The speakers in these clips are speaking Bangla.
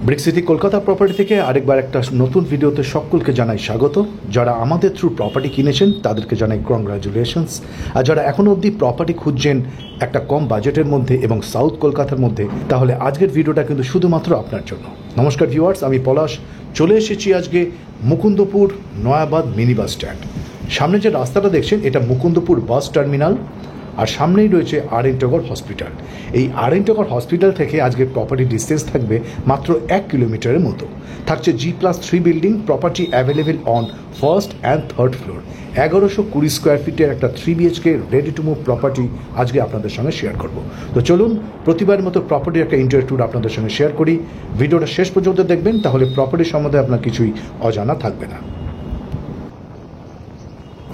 ব্রিক সিটি কলকাতা প্রপার্টি থেকে আরেকবার একটা নতুন ভিডিওতে সকলকে জানাই স্বাগত। যারা আমাদের থ্রু প্রপার্টি কিনেছেন তাদেরকে জানাই কংগ্রাচুলেশনস। আর যারা এখনও অবধি প্রপার্টি খুঁজছেন একটা কম বাজেটের মধ্যে এবং সাউথ কলকাতার মধ্যে, তাহলে আজকের ভিডিওটা কিন্তু শুধুমাত্র আপনার জন্য। নমস্কার ভিউয়ার্স, আমি পলাশ চলে এসেছি আজকে Mukundapur Nayabad mini bus stand. সামনে যে রাস্তাটা দেখছেন এটা মুকুন্দপুর বাস টার্মিনাল, আর সামনেই রয়েছে আর.এন. টগর হসপিটাল। এই আর.এন. টগর হসপিটাল থেকে আজকে প্রপার্টি ডিস্টেন্স থাকবে মাত্র 1 কিলোমিটারের মতো। থাকছে G+3 building, property available on first and third floor. 1120 square ফিটের একটা 3 BHK ready to move property আজকে আপনাদের সঙ্গে শেয়ার করব। তো চলুন প্রতিবারের মতো প্রপার্টির একটা ইন্টারভিউ ট্যুর আপনাদের সঙ্গে শেয়ার করি। ভিডিওটা শেষ পর্যন্ত দেখবেন, তাহলে প্রপার্টি সম্বন্ধে আপনার কিছুই অজানা থাকবে না।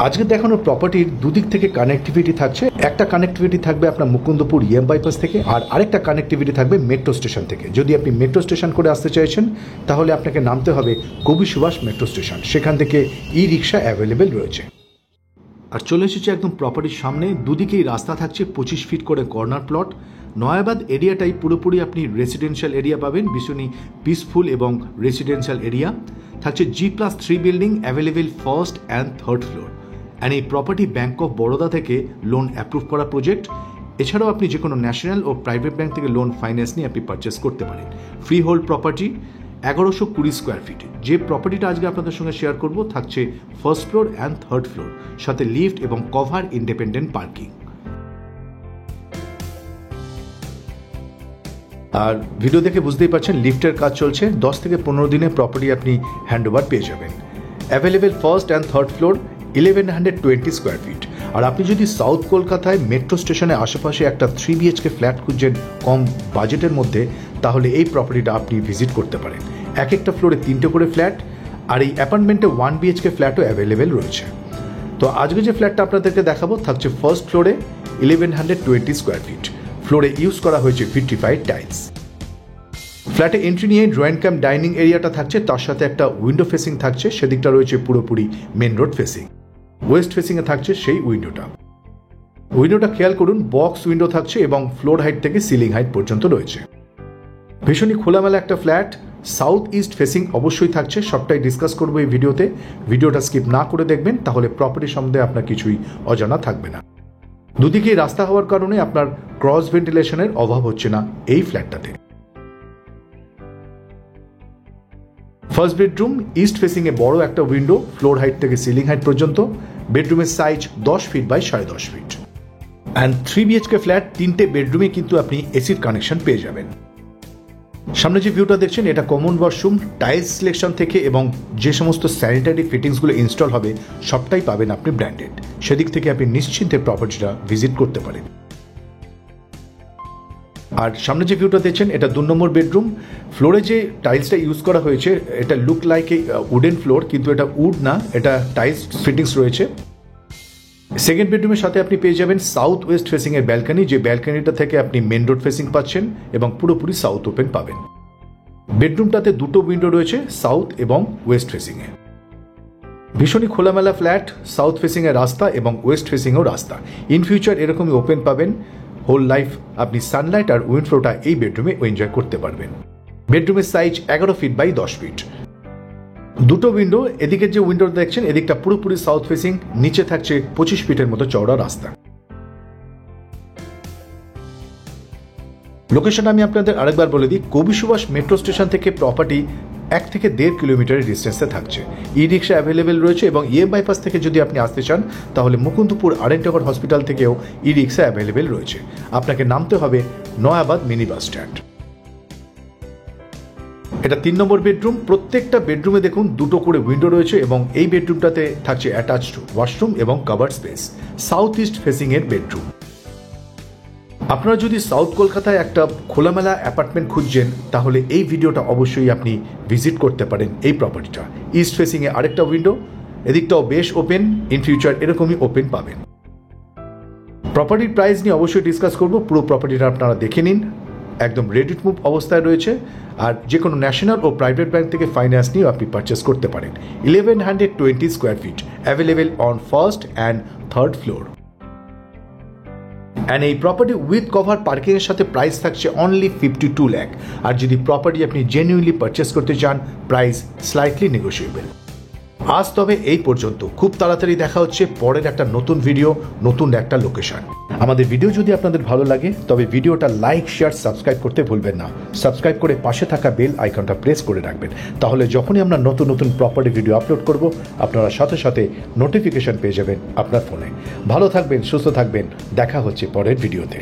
আজকে দেখানোর প্রপার্টির দুদিক থেকে কানেক্টিভিটি থাকছে। একটা কানেক্টিভিটি থাকবে আপনার মুকুন্দপুর EM বাইপাস থেকে, আর আরেকটা কানেক্টিভিটি থাকবে মেট্রো স্টেশন থেকে। যদি আপনি মেট্রো স্টেশন করে আসতে চাইছেন তাহলে আপনাকে নামতে হবে কবি সুভাষ মেট্রো স্টেশন, সেখান থেকে ই-রিক্সা অ্যাভেলেবেল রয়েছে। আর চলে এসেছে একদম প্রপার্টির সামনে। দুদিকেই রাস্তা থাকছে, 25 ফিট করে কর্নার প্লট। নয়াবাদ এরিয়াটাই পুরোপুরি আপনি রেসিডেন্সিয়াল এরিয়া পাবেন, ভীষণই পিসফুল এবং রেসিডেন্সিয়াল এরিয়া। থাকছে G+3 building, available first and third floor. And এই প্রপার্টি ব্যাঙ্ক অফ বরোদা থেকে লোন অ্যাপ্রুভ করা প্রজেক্ট। এছাড়াও আপনি যে কোনো ন্যাশনাল ও প্রাইভেট ব্যাঙ্ক থেকে লোন ফাইন্যান্স নিয়ে আপনি পারচেস করতে পারেন। Free hold property, 1120 square fit. যে প্রপার্টিটা আজকে আপনাদের সঙ্গে শেয়ার করব থাকছে first floor and third floor, সাথে লিফট এবং কভার ইন্ডিপেন্ডেন্ট পার্কিং। আর ভিডিও দেখে বুঝতেই পারছেন লিফটের কাজ চলছে। 10 থেকে 15 দিনে প্রপার্টি আপনি হ্যান্ডওভার পেয়ে যাবেন। Available first and third floor, 1120 square feet. আর আপনি যদি সাউথ কলকাতায় মেট্রো স্টেশনের আশেপাশে একটা 3 BHK ফ্ল্যাট খুঁজছেন কম বাজেটের মধ্যে, তাহলে এই প্রপার্টিটা আপনি ভিজিট করতে পারেন। এক একটা ফ্লোরে 3টে করে ফ্ল্যাট, আর এই অ্যাপার্টমেন্টে 1 BHK ফ্ল্যাটও অ্যাভেলেবেল রয়েছে। তো আজকে যে ফ্ল্যাটটা আপনাদেরকে দেখাবো থাকছে ফার্স্ট ফ্লোরে, 1120 স্কোয়ার ফিট। ফ্লোরে ইউজ করা হয়েছে 55 টাইলস। ফ্ল্যাটে এন্ট্রি নিয়ে ড্রয়িং কাম ডাইনিং এরিয়াটা থাকছে, তার সাথে একটা উইন্ডো ফেসিং থাকছে, সেদিকটা রয়েছে পুরোপুরি মেন রোড ফেসিং। ওয়েস্ট ফেসিংয়ে থাকছে সেই উইন্ডোটা খেয়াল করুন, বক্স উইন্ডো থাকছে এবং ফ্লোর হাইট থেকে সিলিং হাইট পর্যন্ত রয়েছে। ভীষণই খোলামেলা একটা ফ্ল্যাট। সাউথ ইস্ট ফেসিং অবশ্যই থাকছে, সবটাই ডিসকাস করবো এই ভিডিওতে। ভিডিওটা স্কিপ না করে দেখবেন, তাহলে প্রপার্টি সম্বন্ধে আপনার কিছুই অজানা থাকবে না। দুদিকেই রাস্তা হওয়ার কারণে আপনার ক্রস ভেন্টিলেশনের অভাব হচ্ছে না এই ফ্ল্যাটটাতে। ফার্স্ট বেডরুম, ইস্ট ফেসিং এ বড় একটা উইন্ডো, ফ্লোর হাইট থেকে সিলিং হাইট পর্যন্ত। বেডরুমের size 10 feet by 10.5 feet. And 3 BHK flat, 3টে বেডরুমে কিন্তু আপনি এসির কানেকশন পেয়ে যাবেন। সামনে যে ভিউটা দেখছেন এটা কমন ওয়াশরুম। টাইলস সিলেকশন থেকে এবং যে সমস্ত স্যানিটারি ফিটিংসগুলো ইনস্টল হবে সবটাই পাবেন আপনি ব্র্যান্ডেড। সেদিক থেকে আপনি নিশ্চিন্তে প্রপার্টিটা ভিজিট করতে পারেন। আর সামনে যে ভিউটা দেখছেন এটা 2 নম্বর বেডরুম। ফ্লোরে যে টাইলসটা ইউজ করা হয়েছে এটা look like a wooden floor, কিন্তু এটা উড না, এটা টাইলস ফিটিংস রয়েছে। সেকেন্ড বেডরুমের সাথে আপনি পেয়ে যাবেন সাউথ ওয়েস্ট ফেসিং এর ব্যালকনি, যে ব্যালকনিটা থেকে আপনি মেন রোড ফেসিং পাচ্ছেন এবং পুরোপুরি সাউথ ওপেন পাবেন। বেডরুমটাতে 2টো উইন্ডো রয়েছে, সাউথ এবং ওয়েস্ট ফেসিং এ। ভীষণই খোলামেলা ফ্ল্যাট, সাউথ ফেসিং এর রাস্তা এবং ওয়েস্ট ফেসিং এও রাস্তা। ইন ফিউচার এরকমই ওপেন পাবেন। হোল লাইফ আপনি সানলাইট আর উইন্ড ফ্লোটা এই বেডরুমে এনজয় করতে পারবেন। বেডরুমের সাইজ 11 ফিট বাই 10 ফিট। 2টো উইন্ডো, এদিকে যে উইন্ডো দেখছেন এদিকটা পুরোপুরি সাউথ ফেসিং, নিচে থাকছে 25 ফিটের মতো চওড়া রাস্তা। লোকেশন আমি আপনাদের আরেকবার বলে দিই, কবি সুভাষ মেট্রো স্টেশন থেকে প্রপার্টি 1 থেকে 1.5 কিলোমিটারের ডিস্টেন্সে থাকছে। ই-রিক্সা অ্যাভেলেবেল রয়েছে এবং EM বাইপাস থেকে যদি আপনি আসতে চান তাহলে মুকুন্দপুর আর.এন. টগর হসপিটাল থেকেও ই-রিক্সা অ্যাভেলেবেল রয়েছে। আপনাকে নামতে হবে নয়াবাদ মিনি বাস স্ট্যান্ড। এটা 3 নম্বর বেডরুম। প্রত্যেকটা বেডরুমে দেখুন 2টো করে উইন্ডো রয়েছে এবং এই বেডরুমটাতে থাকছে অ্যাটাচড ওয়াশরুম এবং cover space. South east facing এর বেডরুম। আপনারা যদি সাউথ কলকাতায় একটা খোলামেলা অ্যাপার্টমেন্ট খুঁজছেন তাহলে এই ভিডিওটা অবশ্যই আপনি ভিজিট করতে পারেন। এই প্রপার্টিটা ইস্ট ফেসিং এ আরেকটা উইন্ডো, এদিকটাও বেশ ওপেন। ইন ফিউচার এরকমই ওপেন পাবেন। প্রপার্টির প্রাইস নিয়ে অবশ্যই ডিসকাস করব, পুরো প্রপার্টিটা আপনারা দেখে নিন। একদম রেডি টু মুভ অবস্থায় রয়েছে, আর যে কোনো ন্যাশনাল ও প্রাইভেট ব্যাঙ্ক থেকে ফাইন্যান্স নিয়েও আপনি পারচেস করতে পারেন। 1120 square fit, available on first and third floor. And এই প্রপার্টি উইথ কভার পার্কিংয়ের সাথে প্রাইস থাকছে অনলি 52 লাখ। আর যদি প্রপার্টি আপনি জেনুইনলি পারচেস করতে চান, প্রাইস স্লাইটলি নেগোশিয়েবল। আজ তবে এই পর্যন্ত। খুব তাড়াতাড়ি দেখা হচ্ছে পরের একটা নতুন ভিডিও, নতুন একটা লোকেশন। আমাদের ভিডিও যদি আপনাদের ভালো লাগে তবে ভিডিওটা লাইক, শেয়ার, সাবস্ক্রাইব করতে ভুলবেন না। সাবস্ক্রাইব করে পাশে থাকা বেল আইকনটা প্রেস করে রাখবেন, তাহলে যখনই আমরা নতুন নতুন প্রপার্টি ভিডিও আপলোড করব আপনারা সাথে সাথে নোটিফিকেশন পেয়ে যাবেন আপনার ফোনে। ভালো থাকবেন, সুস্থ থাকবেন, দেখা হচ্ছে পরের ভিডিওতে।